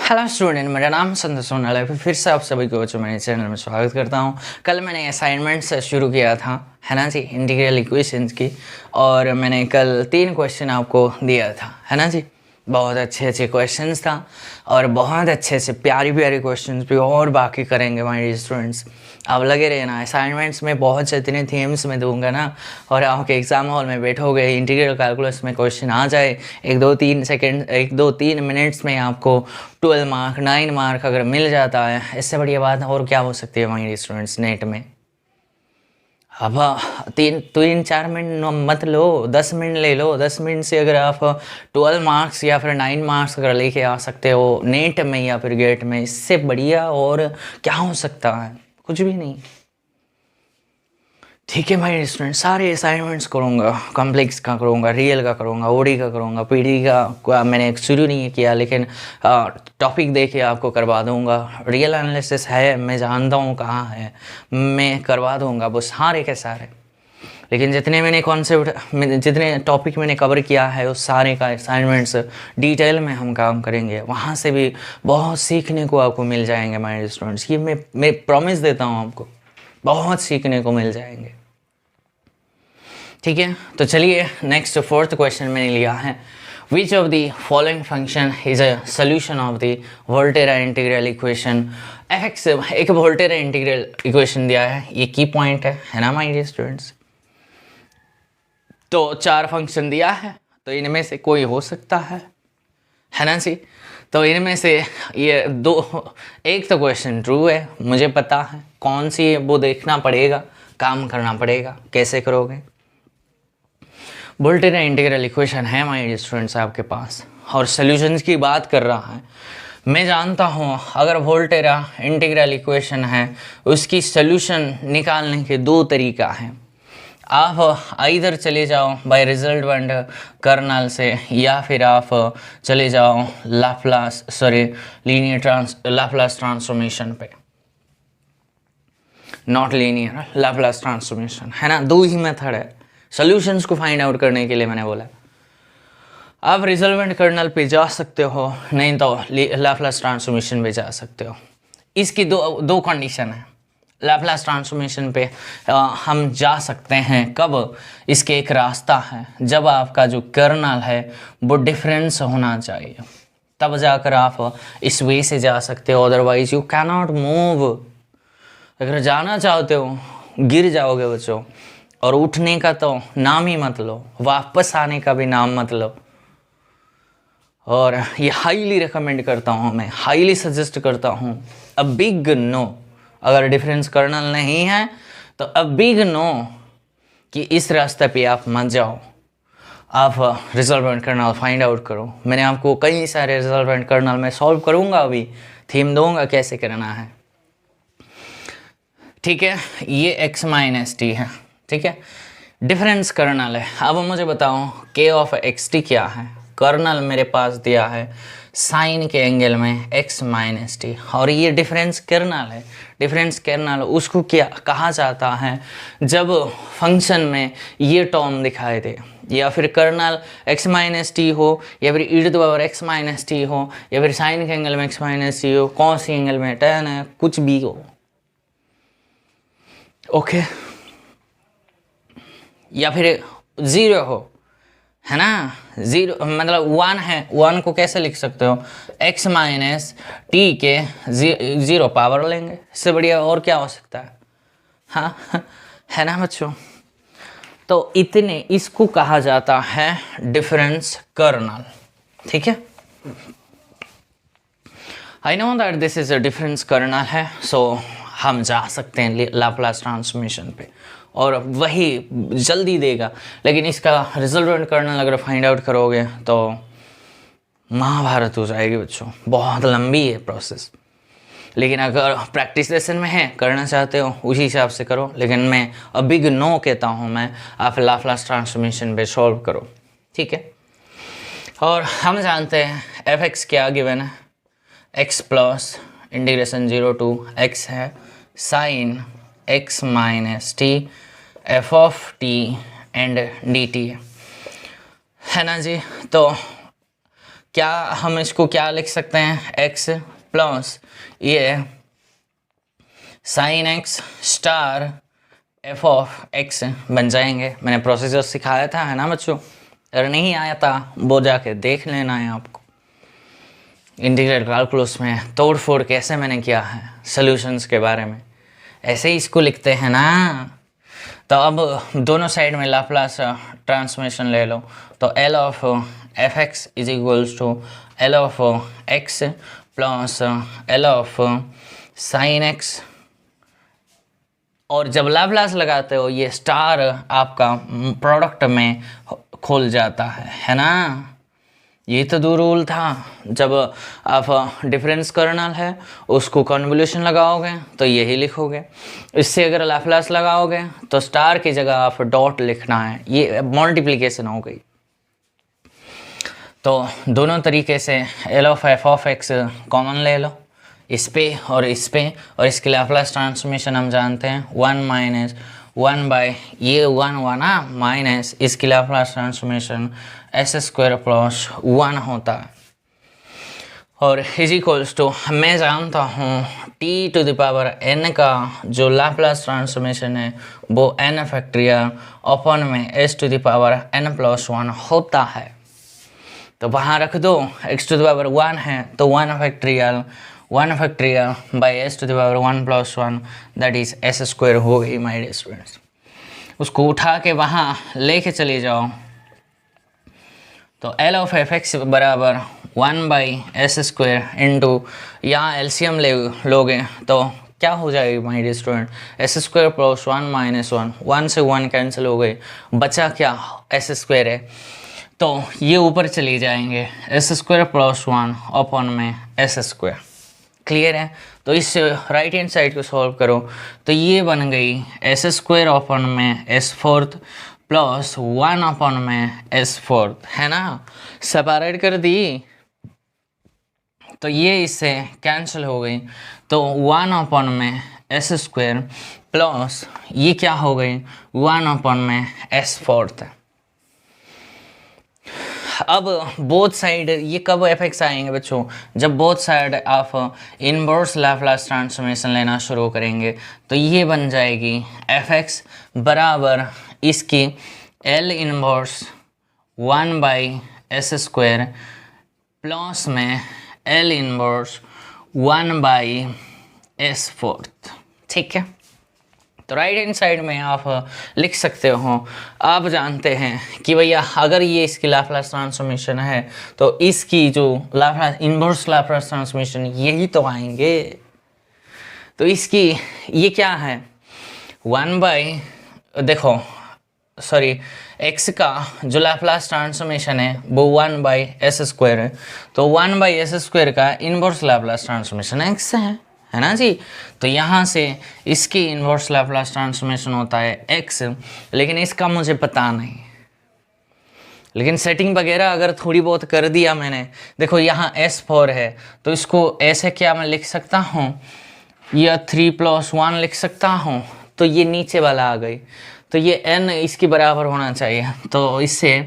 Hello student, मेरा नाम संतोष सोनाल है। फिर से आप सभी को बच्चों मेरे चैनल में स्वागत करता हूं। कल मैंने असाइनमेंट से शुरू किया था, है ना जी, इंटीग्रल इक्वेशंस की। और मैंने कल 3 क्वेश्चन आपको दिया था, है ना जी। बहुत अच्छे अच्छे क्वेश्चंस था और बहुत अच्छे से प्यारी प्यारी क्वेश्चंस भी और बाकी करेंगे माय डियर स्टूडेंट्स। आप लगे रहना, असाइनमेंट्स में बहुत से इतने थीम्स में दूंगा ना, और आपके एग्जाम हॉल में बैठोगे, इंटीग्रल कैलकुलस में क्वेश्चन आ जाए, 1 2 3 मिनट्स में आपको 12 मार्क 9 मार्क अगर मिल जाता है, इससे बढ़िया बात और क्या हो सकती है माय डियर स्टूडेंट्स नेट में। अब 3-4 मिनट मत लो, 10 मिनट ले लो। 10 मिनट से अगर आप 12 मार्क्स या फिर 9 मार्क्स अगर लेके आ सकते हो नेट में या फिर गेट में, इससे बढ़िया और क्या हो सकता है? कुछ भी नहीं। ठीक है भाई स्टूडेंट, सारे असाइनमेंट्स करूँगा, कॉम्प्लेक्स का करूँगा, रियल का करूँगा, ओडी का करूँगा, पीडी का मैंने शुरू नहीं किया, लेकिन टॉपिक दे के आपको करवा दूँगा। रियल एनालिसिस है, मैं जानता हूँ कहाँ है, मैं करवा दूँगा वो सारे के सारे। लेकिन जितने मैंने कॉन्सेप्ट, जितने टॉपिक मैंने कवर किया है उस सारे का असाइनमेंट्स डिटेल में हम काम करेंगे। वहाँ से भी बहुत सीखने को आपको मिल जाएंगे माय स्टूडेंट्स, ये मैं प्रॉमिस देता हूँ, आपको बहुत सीखने को मिल जाएंगे। ठीक है, तो चलिए नेक्स्ट 4th क्वेश्चन मैंने लिया है। Which of the following function is a solution of the Volterra integral equation F. एक वोल्टेरा इंटीग्रल इक्वेशन दिया है, ये की पॉइंट है ना माय डियर स्टूडेंट्स। तो 4 फंक्शन दिया है, तो इनमें से कोई हो सकता है ना जी। तो इनमें से ये एक तो क्वेश्चन ट्रू है, मुझे पता है कौन सी है, वो देखना पड़ेगा, काम करना पड़ेगा। कैसे करोगे? वोल्टेरा इंटीग्रल इक्वेशन है माय डियर स्टूडेंट्स आपके पास, और सॉल्यूशंस की बात कर रहा है। मैं जानता हूँ अगर वोल्टेरा इंटीग्रल इक्वेशन है, उसकी सॉल्यूशन निकालने के 2 तरीका हैं। आप इधर चले जाओ बाय रिजल्टेंट कर्नल से, या फिर आप चले जाओ लाप्लास ट्रांसफॉर्मेशन पे, नॉट लीनियर, लाप्लास ट्रांसफॉर्मेशन, है ना। 2 ही मेथड है सॉल्यूशंस को फाइंड आउट करने के लिए। मैंने बोला आप रिजल्टेंट कर्नल पे जा सकते हो, नहीं तो लाप्लास ट्रांसफॉर्मेशन पे जा सकते हो। इसकी दो कंडीशन है। लैप्लास ट्रांसफॉर्मेशन पे हम जा सकते हैं कब? इसके एक रास्ता है, जब आपका जो कर्नल है वो डिफरेंस होना चाहिए, तब जाकर आप इस वे से जा सकते हो, otherwise you can not move. अगर जाना चाहते हो गिर जाओगे बच्चों, और उठने का तो नाम ही मत लो, वापस आने का भी नाम मत लो। और ये हाईली रिकमेंड करता हूँ, मैं हाईली सजेस्ट करता हूँ, अ बिग नो। अगर डिफरेंस कर्नल नहीं है तो अ बिग नो कि इस रास्ते पे आप मत जाओ। आप रिजल्टेंट कर्नल फाइंड आउट करो। मैंने आपको कई सारे रिजल्टेंट कर्नल में सॉल्व करूँगा, अभी थीम दूंगा कैसे करना है। ठीक है, ये x माइनस टी है, ठीक है, डिफरेंस कर्नल है। अब मुझे बताओ k ऑफ एक्स टी क्या है? कर्नल मेरे पास दिया है साइन के एंगल में x माइनस टी, और ये डिफरेंस कर्नल है। डिफरेंस कर्नल उसको क्या कहा जाता है? जब फंक्शन में ये टर्म दिखाई दे, या फिर कर्नल x माइनस टी हो, या फिर e to the power x minus T हो, या फिर साइन के एंगल में x माइनस टी हो, कौन सी एंगल में tan है, कुछ भी हो, ओके। या फिर 0 हो, है ना। 0 मतलब 1 है, 1 को कैसे लिख सकते हो? x माइनस टी के 0 पावर लेंगे, इससे बढ़िया और क्या हो सकता है? हाँ है ना बच्चों। तो इतने इसको कहा जाता है डिफरेंस कर्नल, ठीक है। I know that this is a difference kernel है, सो हम जा सकते हैं लाप्लास ट्रांसफॉर्मेशन पे और वही जल्दी देगा। लेकिन इसका रिजल्टेंट कर्नल अगर फाइंड आउट करोगे तो महाभारत हो जाएगी बच्चों, बहुत लंबी है प्रोसेस। लेकिन अगर प्रैक्टिस लेसन में है, करना चाहते हो उसी हिसाब से करो। लेकिन मैं अ बिग नो कहता हूँ मैं, आप लाप्लास ट्रांसफॉर्मेशन पे सॉल्व करो, ठीक है। और हम जानते हैं एफ एक्स क्या गिवन है, x plus integration 0 to x है sine x minus t f of t and d t, है ना जी। तो क्या हम इसको क्या लिख सकते हैं, x प्लस ये sine x star f of x बन जाएंगे। मैंने प्रोसीजर सिखाया था, है ना बच्चों? अगर नहीं आया था वो जाके देख लेना है आपको। इंटीग्रल कैलकुलस में तोड़ फोड़ कैसे मैंने किया है सॉल्यूशंस के बारे में, ऐसे ही इसको लिखते हैं ना। तो अब दोनों साइड में लाप्लास ट्रांसफॉर्मेशन ले लो, तो L of F X is equals to L of x plus L of sine x, और जब लाप्लास लगाते हो ये स्टार आपका प्रोडक्ट में खोल जाता है ना। ये तो दो रूल था, जब आप डिफरेंस कर्नल है उसको कन्वोल्यूशन लगाओगे तो यही लिखोगे, इससे अगर लाप्लास लगाओगे तो स्टार की जगह आप डॉट लिखना है, ये मल्टीप्लिकेशन हो गई। तो दोनों तरीके से L of F of x common ले लो, इस पे और इस पे, और इसके लाप्लास ट्रांसफॉर्मेशन हम जानते हैं 1 माइनस 1 बाय ये 1 1 माइनस इसकी Laplace transformation S square plus 1 होता है, और इज इक्वल्स टू मैं जानता हूँ t to the power n का जो लाप्लास ट्रांसफॉर्मेशन है वो n फैक्टोरियल अपन में s to the power n plus 1 होता है। तो वहाँ रख दो, x टू द पावर 1 है तो 1 factorial by S to the power 1 plus 1 that is S square हो गई माय डियर स्टूडेंट्स। उसको उठा के वहाँ लेके चले जाओ, तो L ऑफ एफ एक्स बराबर 1 बाई एस स्क्वायर इंटू यहाँ एलसीएम ले लोगे तो क्या हो जाएगी my dear student, S square plus 1 minus 1 से 1 कैंसिल हो गए, बचा क्या एस स्क्वायर है, तो ये ऊपर चले जाएंगे एस स्क्वायर प्लस 1 अपॉन में एस स्क्वायर। क्लियर है? तो इस राइट हैंड साइड को सॉल्व करो तो ये बन गई एस स्क्वायर अपॉन में एस फोर्थ प्लस 1 अपॉन में एस फोर्थ, है ना, सेपरेट कर दी तो ये इससे कैंसिल हो गई, तो 1 अपॉन में एस स्क्वायर प्लस ये क्या हो गई 1 अपॉन में एस फोर्थ। अब बोथ साइड ये कब एफ एक्स आएंगे बच्चों, जब बोथ साइड आप इनवर्स लाप्लास ट्रांसफॉर्मेशन लेना शुरू करेंगे, तो ये बन जाएगी एफ एक्स बराबर इसकी L inverse 1 by S square plus में L inverse 1 by s fourth. ठीक है, तो राइट हैंड साइड में आप लिख सकते हो, आप जानते हैं कि भैया अगर ये इसकी लाप्लास ट्रांसफॉर्मेशन है तो इसकी जो लाप्लास इनवर्स लाप्लास ट्रांसफॉर्मेशन यही तो आएंगे। तो इसकी ये क्या है 1 बाई देखो सॉरी x का जो लाप्लास ट्रांसफॉर्मेशन है वो 1 बाई एस स्क्वायर है, तो 1 बाई एस स्क्वायर का इनवर्स लाप्लास ट्रांसफॉर्मेशन x है ना जी। तो यहाँ से इसकी इनवर्स लाप्लास ट्रांसफॉर्मेशन होता है x, लेकिन इसका मुझे पता नहीं, लेकिन सेटिंग वगैरह अगर थोड़ी बहुत कर दिया मैंने, देखो यहाँ S4 है तो इसको ऐसे क्या मैं लिख सकता हूँ, या 3 + 1 लिख सकता हूँ, तो ये नीचे वाला आ गई, तो ये n इसके बराबर होना चाहिए, तो इससे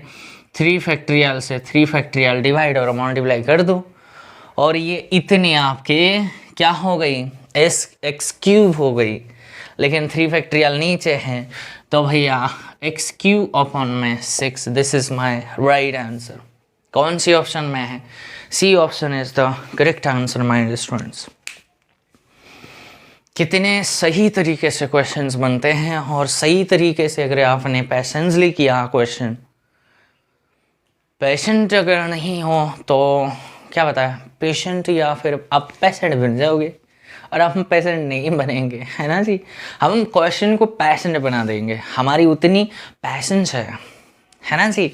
3 फैक्टोरियल से 3 फैक्टोरियल डिवाइड और मल्टीप्लाई कर दो, और ये इतने आपके क्या हो गई x क्यूब हो गई, लेकिन 3 फैक्टोरियल नीचे हैं तो भैया x क्यूब अपॉन में 6, this is my right answer. कौन सी ऑप्शन में है, C option is the correct answer my students. कितने सही तरीके से क्वेश्चंस बनते हैं, और सही तरीके से अगर आपने पैसेंसली किया क्वेश्चन, पेशेंट अगर नहीं हो तो क्या बताया, पेशेंट या फिर आप पेशेंट बन जाओगे, और आप पेशेंट नहीं बनेंगे, है ना जी। हम क्वेश्चन को पेशेंट बना देंगे, हमारी उतनी पैसेंस है ना जी।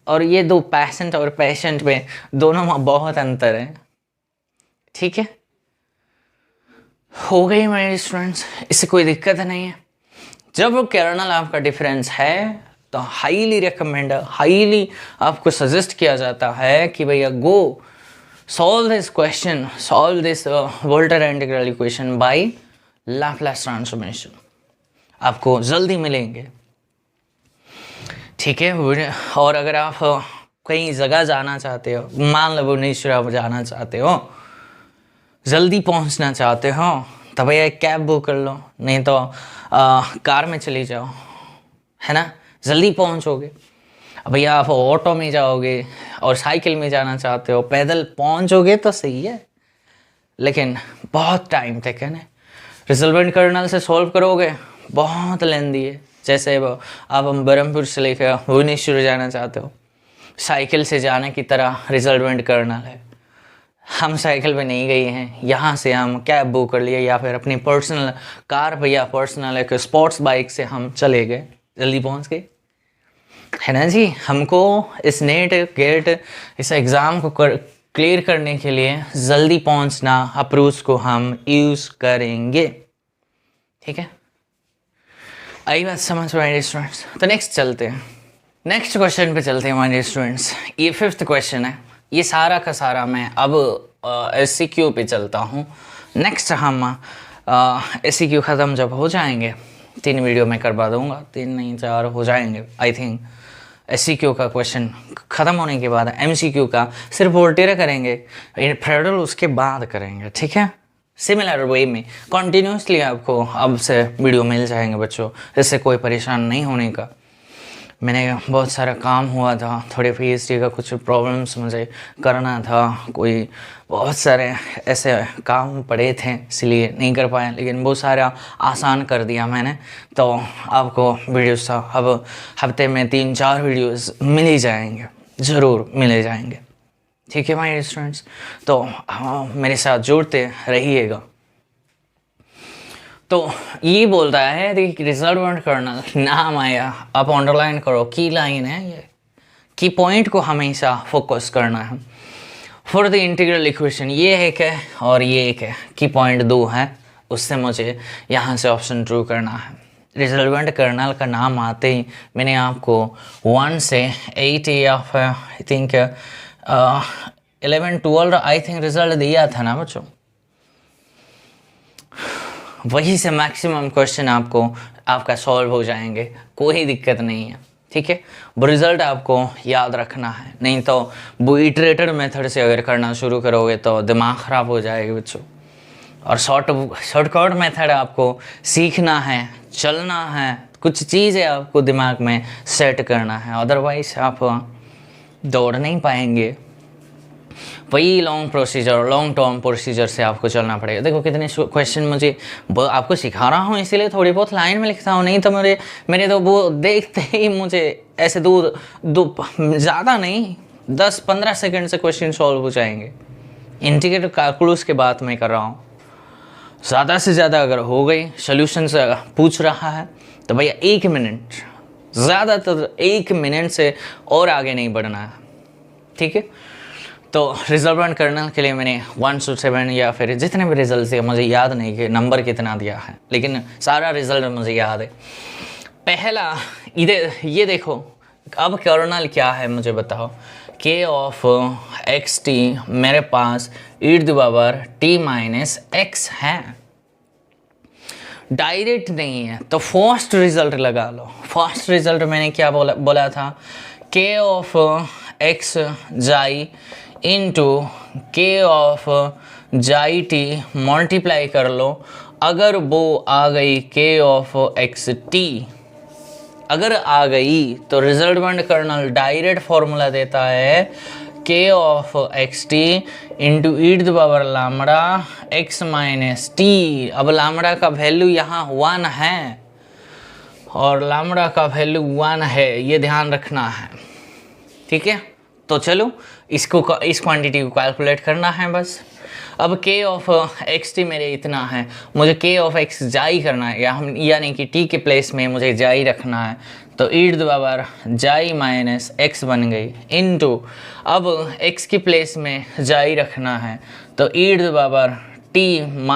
और ये दो पेशेंट और पेशेंट में दोनों में बहुत अंतर है। ठीक है, हो गई मेरे स्टूडेंट्स, इससे कोई दिक्कत नहीं है। जब कर्नल आपका डिफरेंस है तो हाईली रिकमेंड, हाईली आपको सजेस्ट किया जाता है कि भैया गो solve this question, solve this Volter integral equation by Laplace transformation, आपको जल्दी मिलेंगे। ठीक है, और अगर आप कहीं जगह जाना चाहते हो, मान लो भुवनेश्वर जाना चाहते हो, जल्दी पहुंचना चाहते हो, तो भैया एक कैब बुक कर लो, नहीं तो कार में चली जाओ, है ना, जल्दी पहुंचोगे। भैया आप ऑटो में जाओगे और साइकिल में जाना चाहते हो, पैदल पहुंचोगे तो सही है, लेकिन बहुत टाइम टेकन है। रिजल्वेंट कर्नल से सॉल्व करोगे बहुत लेंदी है। जैसे आप बरहमपुर से लेकर भुवनेश्वर जाना चाहते हो, साइकिल से जाने की तरह रिजल्वेंट कर्नल है। हम साइकिल पे नहीं गए हैं, यहाँ से हम कैब बुक कर लिए या फिर अपनी पर्सनल कार पे या पर्सनल एक स्पोर्ट्स बाइक से हम चले गए, जल्दी पहुँच गए, है ना जी। हमको इस नेट गेट इस एग्ज़ाम को क्लियर करने के लिए जल्दी पहुँचना अप्रोच को हम यूज़ करेंगे, ठीक है। आई बात समझ में डियर स्टूडेंट्स। तो नेक्स्ट चलते हैं, नेक्स्ट क्वेश्चन पे चलते हैं माय डियर स्टूडेंट्स। ये 5th क्वेश्चन है, ये सारा का सारा मैं अब SCQ पे चलता हूँ। नेक्स्ट हम SCQ ख़त्म जब हो जाएंगे, 3 वीडियो में करवा दूँगा, 3 नहीं 4 हो जाएंगे आई थिंक। SCQ का क्वेश्चन ख़त्म होने के बाद MCQ का सिर्फ वोल्टेरा करेंगे, फेडरल उसके बाद करेंगे, ठीक है। सिमिलर वे में कंटिन्यूसली आपको अब से वीडियो मिल जाएंगे बच्चों, इससे कोई परेशान नहीं होने का। मैंने बहुत सारा काम हुआ था, थोड़े PhD का कुछ प्रॉब्लम्स मुझे करना था, कोई बहुत सारे ऐसे काम पड़े थे इसलिए नहीं कर पाए, लेकिन बहुत सारा आसान कर दिया मैंने। तो आपको वीडियोस अब हफ्ते में 3-4 वीडियोस मिल ही जाएंगे, ज़रूर मिले जाएंगे, ठीक है माय स्टूडेंट्स। तो मेरे साथ जुड़ते रहिएगा। तो ये बोल रहा है कि रिजल्वेंट कर्नल नाम आया, आप अंडरलाइन करो, की लाइन है ये, की पॉइंट को हमेशा फोकस करना है। फॉर द इंटीग्रल इक्वेशन ये एक है और ये एक है, की पॉइंट 2 है, उससे मुझे यहाँ से ऑप्शन ट्रू करना है। रिजल्वेंट कर्नल का नाम आते ही मैंने आपको 1 से 8 या I think 11-12 I think result दिया था ना बच्चों, वही से मैक्सिमम क्वेश्चन आपका सॉल्व हो जाएंगे, कोई दिक्कत नहीं है, ठीक है। वो रिज़ल्ट आपको याद रखना है, नहीं तो वो इटरेटेड मेथड से अगर करना शुरू करोगे तो दिमाग ख़राब हो जाएगा बच्चों। और शॉर्टकट मेथड आपको सीखना है, चलना है, कुछ चीज़ें आपको दिमाग में सेट करना है, अदरवाइज आप दौड़ नहीं पाएंगे। वही लॉन्ग टर्म प्रोसीजर से आपको चलना पड़ेगा। देखो कितने क्वेश्चन मुझे आपको सिखा रहा हूँ, इसीलिए थोड़ी बहुत लाइन में लिखता हूँ, नहीं तो मेरे तो वो देखते ही मुझे ऐसे दो ज़्यादा नहीं 10-15 सेकंड से क्वेश्चन सॉल्व हो जाएंगे। इंटीग्रेटेड कैलकुलस के बात मैं कर रहा हूँ, ज़्यादा से ज़्यादा अगर हो गई सोल्यूशन से पूछ रहा है तो भैया 1 मिनट, ज़्यादातर 1 मिनट से और आगे नहीं बढ़ना है, ठीक है। तो रिजल्वेंट कर्नल के लिए मैंने 1 से 7 या फिर जितने भी रिजल्ट थे, मुझे याद नहीं कि नंबर कितना दिया है, लेकिन सारा रिजल्ट मुझे याद है। पहला ये देखो, अब कर्नल क्या है मुझे बताओ। k ऑफ xt मेरे पास e⁻t-x है, डायरेक्ट नहीं है, तो फर्स्ट रिजल्ट लगा लो। फर्स्ट रिजल्ट मैंने क्या बोला था, k ऑफ x जाई into k of xi t multiply कर लो। अगर वो आ गई k ऑफ xt, अगर आ गई तो रिजल्टेंट कर्नल डायरेक्ट फॉर्मूला देता है k of xt into e⁻x-t। अब लैम्बडा का वैल्यू यहाँ 1 है और लैम्बडा का वैल्यू 1 है, ये ध्यान रखना है, ठीक है। तो चलो इस क्वांटिटी को कैलकुलेट करना है बस। अब k ऑफ xt मेरे इतना है, मुझे k ऑफ x जाई करना है, यानी कि t के प्लेस में मुझे जाई रखना है, तो e⁻x बन गई इंटू, अब x के प्लेस में जाई रखना है तो e⁻t-जाई।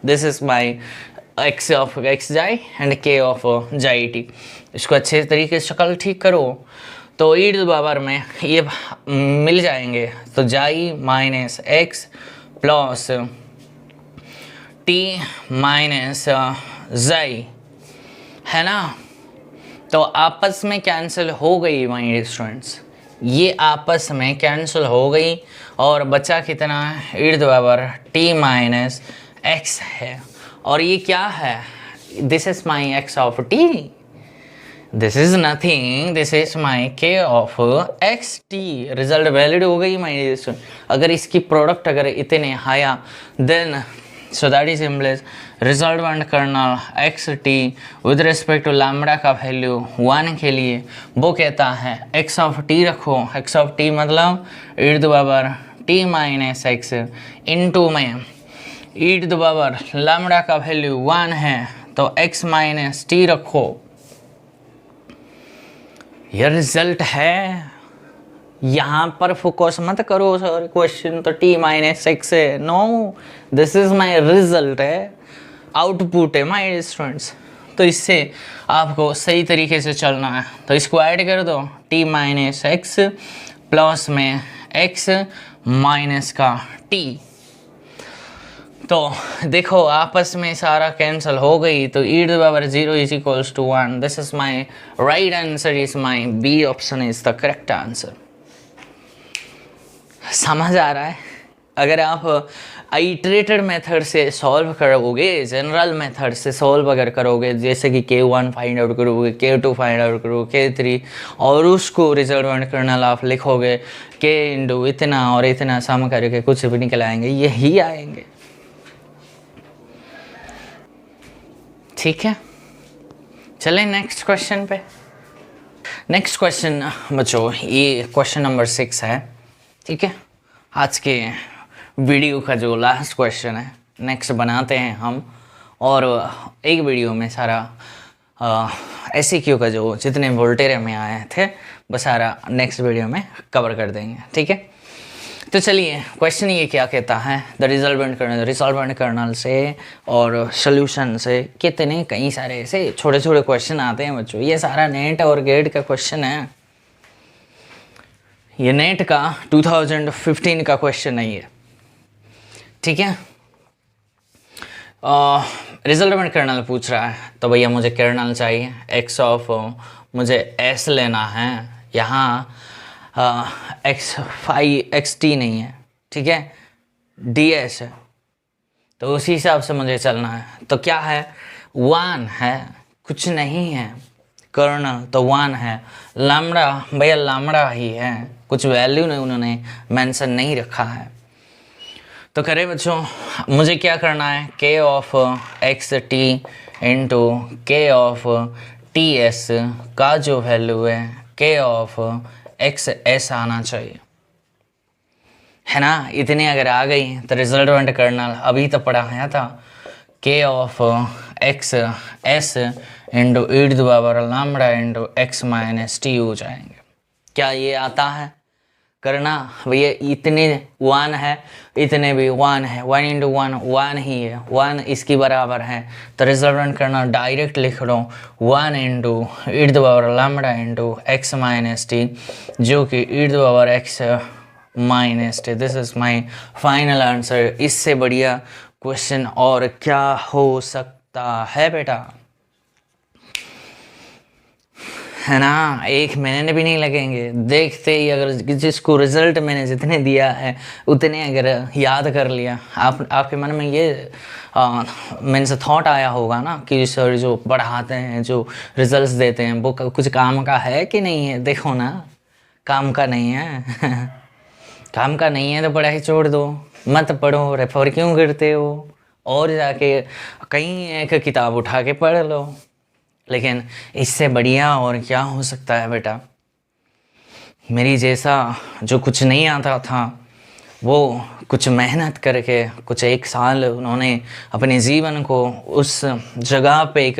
This is my x of x xi and k of xi t। इसको अच्छे तरीके से शक्ल ठीक करो तो e⁻ में ये मिल जाएंगे, तो जाई minus x plus t minus जाई, है ना। तो आपस में कैंसिल हो गई माय डियर स्टूडेंट्स, ये आपस में कैंसिल हो गई और बचा कितना है, e t माइनस एक्स है। और ये क्या है, this is my x of t, this is nothing, this is my k of x T. Result valid हो गई माई डियर स्टूडेंट। अगर इसकी प्रोडक्ट अगर इतने आया then so that is implies resultant kernel X T with respect to lambda का value 1 के लिए वो कहता है एक्स ऑफ टी रखो, एक्स ऑफ टी मतलब e t minus X into में e लैम्बडा का वैल्यू 1 है तो x माइनस टी रखो। यह रिजल्ट है, यहाँ पर फोकस मत करो सर क्वेश्चन तो t माइनस एक्स है, no this is my result है, आउटपुट है माय स्टूडेंट्स। तो इससे आपको सही तरीके से चलना है, तो इसको ऐड कर दो t माइनस एक्स प्लस में x माइनस का t। तो देखो आपस में सारा कैंसिल हो गई तो e (0) is equals to 1। This is my right answer, is my B option is the correct answer. समझ आ रहा है? अगर आप आइटरेटेड मेथड से सॉल्व करोगे, जनरल मेथड से सॉल्व अगर करोगे, जैसे कि K1 फाइंड आउट करोगे, K2 फाइंड आउट करोगे, K3 और उसको रिजल्टेंट कर्नल आप लिखोगे K इंटू इतना और इतना सम करके कुछ भी निकल आएंगे, यही आएंगे। ठीक है, चलें नेक्स्ट क्वेश्चन पे। नेक्स्ट क्वेश्चन बच्चों ये क्वेश्चन नंबर 6 है। ठीक है, आज के वीडियो का जो लास्ट क्वेश्चन है, नेक्स्ट बनाते हैं हम, और एक वीडियो में सारा SEQ का जो जितने वोल्टेरे में आए थे वो सारा नेक्स्ट वीडियो में कवर कर देंगे। ठीक है, तो चलिए क्वेश्चन ये क्या कहता है, द रिजल्टेंट कर्नल से और सोल्यूशन से कितने कई सारे ऐसे छोटे छोटे क्वेश्चन आते हैं बच्चों। ये सारा नेट और गेट का क्वेश्चन है, ये नेट का 2015 का क्वेश्चन है ये। ठीक है, रिजल्टेंट कर्नल पूछ रहा है तो भैया मुझे कर्नल चाहिए, एक्स ऑफ मुझे एस लेना है, यहाँ एक्स टी नहीं है, ठीक है, डी एस है, तो उसी हिसाब से मुझे चलना है। तो क्या है, 1 है, कुछ नहीं है, कर्नल तो 1 है, लैम्बडा भैया लैम्बडा ही है, कुछ वैल्यू नहीं उन्होंने मेंशन नहीं रखा है। तो करें बच्चों, मुझे क्या करना है, k of x T into के ऑफ टी एस का जो वैल्यू है k ऑफ एक्स एस आना चाहिए, है ना। इतनी अगर आ गई तो रिजल्टेंट कर्नल अभी तो पढ़ाया था k of X S into e to the power lambda into x minus T हो जाएंगे। क्या ये आता है करना भैया, इतने 1 है, इतने भी 1 है, 1 इंटू 1 1 ही है, 1 इसकी बराबर है, तो रिजल्टेंट करना डायरेक्ट लिख रहा हूँ 1 into e to the power lambda into x minus t, जो कि e to the power x minus t. This is my final answer. इससे बढ़िया क्वेश्चन और क्या हो सकता है बेटा, है ना। 1 मिनट भी नहीं लगेंगे, देखते ही अगर जिसको रिजल्ट मैंने जितने दिया है उतने अगर याद कर लिया, आपके मन में ये मेरे से थॉट आया होगा ना कि सर जो पढ़ाते हैं, जो रिजल्ट्स देते हैं वो कुछ काम का है कि नहीं है। देखो ना, काम का नहीं है काम का नहीं है तो पढ़ाई छोड़ दो, मत पढ़ो, रेफर क्यों करते हो, और जाके कहीं एक किताब उठा के पढ़ लो। लेकिन इससे बढ़िया और क्या हो सकता है बेटा। मेरी जैसा जो कुछ नहीं आता था वो कुछ मेहनत करके कुछ 1 साल उन्होंने अपने जीवन को उस जगह पे एक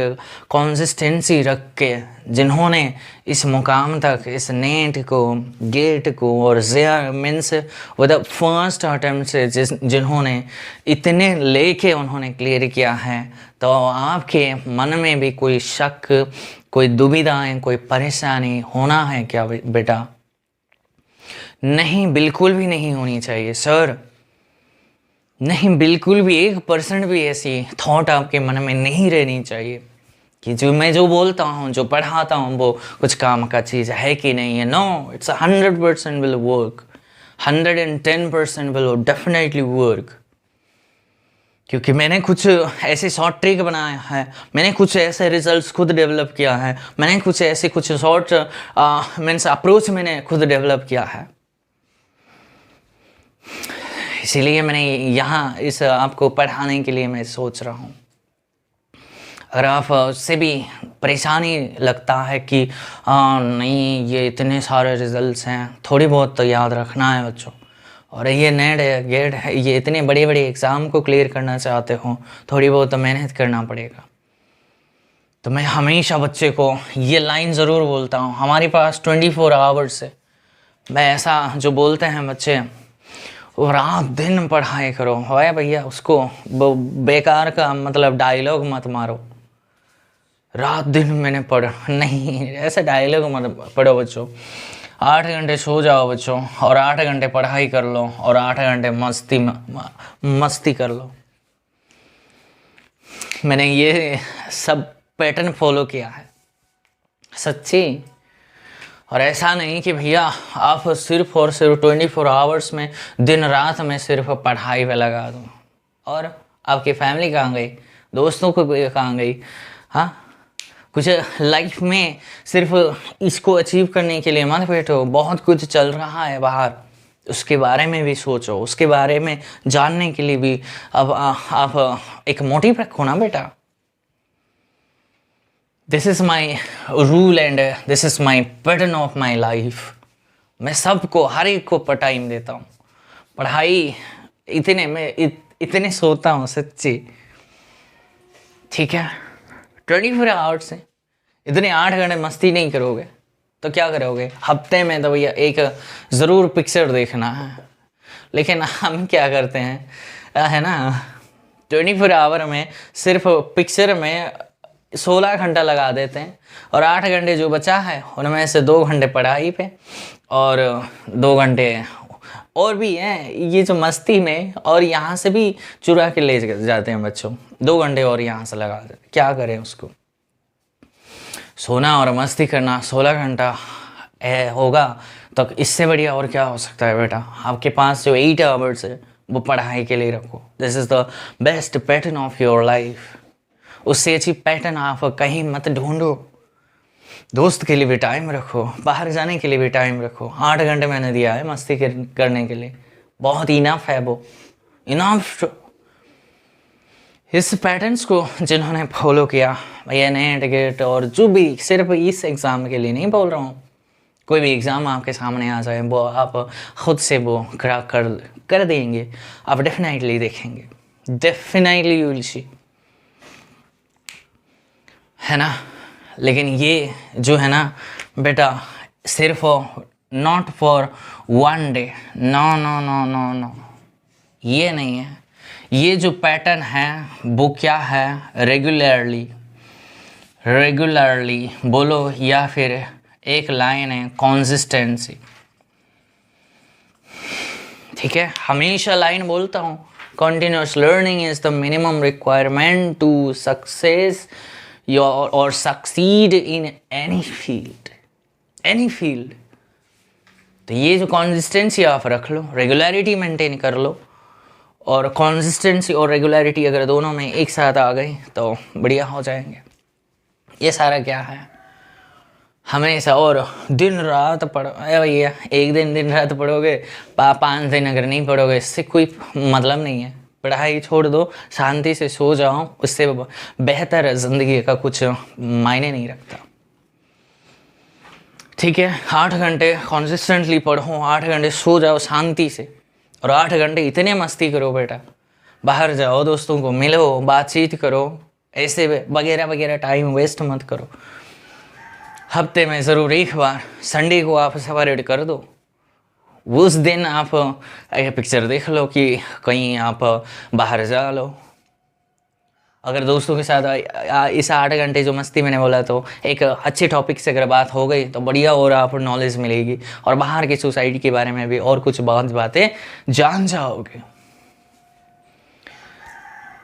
कंसिस्टेंसी रख के जिन्होंने इस मुकाम तक, इस नेट को, गेट को और means with the first attempt से जिन्होंने इतने लेके उन्होंने क्लियर किया है, तो आपके मन में भी कोई शक, कोई दुविधाएं, कोई परेशानी होना है क्या बेटा? नहीं, बिल्कुल भी नहीं होनी चाहिए सर, नहीं, बिल्कुल भी 1% भी ऐसी थॉट आपके मन में नहीं रहनी चाहिए। कि जो मैं जो बोलता हूँ, जो पढ़ाता हूँ, वो कुछ काम का चीज़ है कि नहीं है। No, it's 100% will work, 110% will definitely work. क्योंकि मैंने कुछ ऐसे शॉर्ट ट्रिक बनाया है, मैंने कुछ ऐसे रिजल्ट्स खुद डेवलप किया है, मैंने कुछ शॉर्ट मीन्स अप्रोच मैंने खुद डेवलप किया है। इसीलिए मैंने यहाँ इस आपको पढ़ाने के लिए मैं सोच रहा हूँ। अगर आप उससे भी परेशानी लगता है कि नहीं ये इतने सारे रिजल्ट्स हैं, थोड़ी बहुत तो याद रखना है बच्चों, और ये नेट है, गेट है, ये इतने बड़े बड़े एग्ज़ाम को क्लियर करना चाहते हो, थोड़ी बहुत तो मेहनत करना पड़ेगा। तो मैं हमेशा बच्चे को ये लाइन ज़रूर बोलता हूँ, हमारे पास 24 आवर्स है। मैं ऐसा जो बोलते हैं बच्चे, वो रात दिन पढ़ाई करो। है भैया, उसको बेकार का मतलब डायलॉग मत मारो, रात दिन मैंने पढ़ा नहीं, ऐसे डायलॉग मत पढ़ो बच्चों। 8 घंटे सो जाओ बच्चों, और 8 घंटे पढ़ाई कर लो, और 8 घंटे मस्ती कर लो। मैंने ये सब पैटर्न फॉलो किया है सच्ची। और ऐसा नहीं कि भैया आप सिर्फ और सिर्फ 24 आवर्स में दिन रात में सिर्फ पढ़ाई पे लगा दो, और आपकी फैमिली कहाँ गई, दोस्तों को कहाँ गई। हाँ, कुछ लाइफ में सिर्फ इसको अचीव करने के लिए मत बैठो, बहुत कुछ चल रहा है बाहर, उसके बारे में भी सोचो, उसके बारे में जानने के लिए भी अब आप एक मोटिव रखो ना बेटा। This is my rule and this is my pattern of my life. मैं सबको, हर एक को टाइम देता हूँ। पढ़ाई इतने सोता हूँ सच्ची, ठीक है। 24 आवर्स से इतने 8 घंटे मस्ती नहीं करोगे तो क्या करोगे। हफ्ते में तो भैया एक ज़रूर पिक्चर देखना है, लेकिन हम क्या करते हैं है ना, 24 आवर में सिर्फ पिक्चर में 16 घंटा लगा देते हैं, और 8 घंटे जो बचा है उनमें से 2 घंटे पढ़ाई पे और 2 घंटे और भी हैं ये जो मस्ती में, और यहाँ से भी चुरा के ले जाते हैं बच्चों। 2 घंटे और यहाँ से लगा देते, क्या करें उसको। सोना और मस्ती करना 16 घंटा होगा तो इससे बढ़िया और क्या हो सकता है बेटा। आपके पास जो 8 आवर्स है वो पढ़ाई के लिए रखो। This is the best pattern of your life. उससे अच्छी पैटर्न आप कहीं मत ढूंढो। दोस्त के लिए भी टाइम रखो, बाहर जाने के लिए भी टाइम रखो। 8 घंटे मैंने दिया है मस्ती करने के लिए, बहुत इनफ है वो, इनफ। इस पैटर्न्स को जिन्होंने फॉलो किया, भैया नेट गेट और जो भी, सिर्फ इस एग्ज़ाम के लिए नहीं बोल रहा हूँ, कोई भी एग्ज़ाम आपके सामने आ जाए वो आप खुद से वो क्रैक कर देंगे। आप डेफिनेटली देखेंगे, डेफिनेटली यू विल सी, है ना। लेकिन ये जो है ना बेटा, सिर्फ not for 1 day, no no no no no, ये नहीं है। ये जो पैटर्न है वो क्या है, रेगुलरली बोलो, या फिर एक लाइन है कंसिस्टेंसी, ठीक है। हमेशा लाइन बोलता हूँ, continuous learning is the minimum requirement to success और सक्सीड इन एनी फील्ड। तो ये जो कंसिस्टेंसी आप रख लो, रेगुलरिटी मेंटेन कर लो, और कंसिस्टेंसी और रेगुलरिटी अगर दोनों में एक साथ आ गई तो बढ़िया हो जाएंगे। ये सारा क्या है, हमेशा और दिन रात पढ़ो। भैया एक दिन रात पढ़ोगे, 5 दिन अगर नहीं पढ़ोगे, इससे कोई मतलब नहीं है। पढ़ाई छोड़ दो, शांति से सो जाओ, उससे बेहतर ज़िंदगी का कुछ मायने नहीं रखता, ठीक है। 8 घंटे कॉन्सिस्टेंटली पढ़ो, 8 घंटे सो जाओ शांति से, और 8 घंटे इतने मस्ती करो बेटा। बाहर जाओ, दोस्तों को मिलो, बातचीत करो, ऐसे वगैरह वगैरह टाइम वेस्ट मत करो। हफ्ते में ज़रूर एक बार संडे को आप सेपरेट कर दो, उस दिन आप पिक्चर देख लो कि कहीं आप बाहर जा लो। अगर दोस्तों के साथ इस 8 घंटे जो मस्ती मैंने बोला, तो एक अच्छे टॉपिक से अगर बात हो गई तो बढ़िया, और आप नॉलेज मिलेगी, और बाहर की सोसाइटी के बारे में भी और कुछ बहुत बातें जान जाओगे।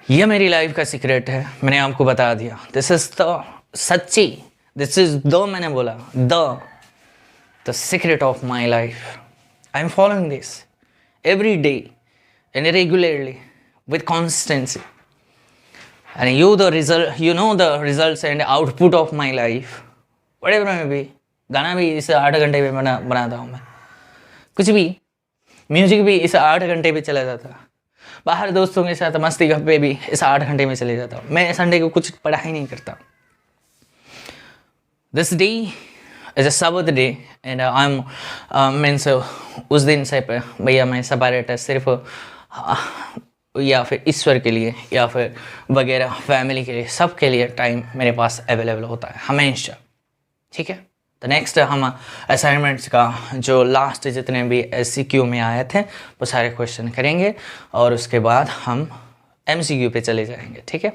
यह मेरी लाइफ का सीक्रेट है, मैंने आपको बता दिया। दिस इज़ द सच्ची, दिस इज द, मैंने बोला the secret of my life. I am following this every day and regularly with constancy, and you know the results and output of my life, whatever may be. गाना भी इस 8 घंटे में बनाता हूँ मैं, कुछ भी, म्यूजिक भी इस 8 घंटे में चला जाता, बाहर दोस्तों के साथ मस्ती गप्पे भी इस 8 घंटे में चले जाता हूँ. मैं संडे को कुछ पढ़ाई नहीं करता. दिस डे इज अ सबद day and I am means उस दिन से भैया मैं सेपरेट है सिर्फ या फिर ईश्वर के लिए या फिर वगैरह फैमिली के लिए, सब के लिए टाइम मेरे पास अवेलेबल होता है हमेशा. ठीक है, तो नेक्स्ट हम असाइनमेंट्स का जो लास्ट जितने भी SCQ में आए थे वो सारे क्वेश्चन करेंगे और उसके बाद हम MCQ पे चले जाएंगे. ठीक है.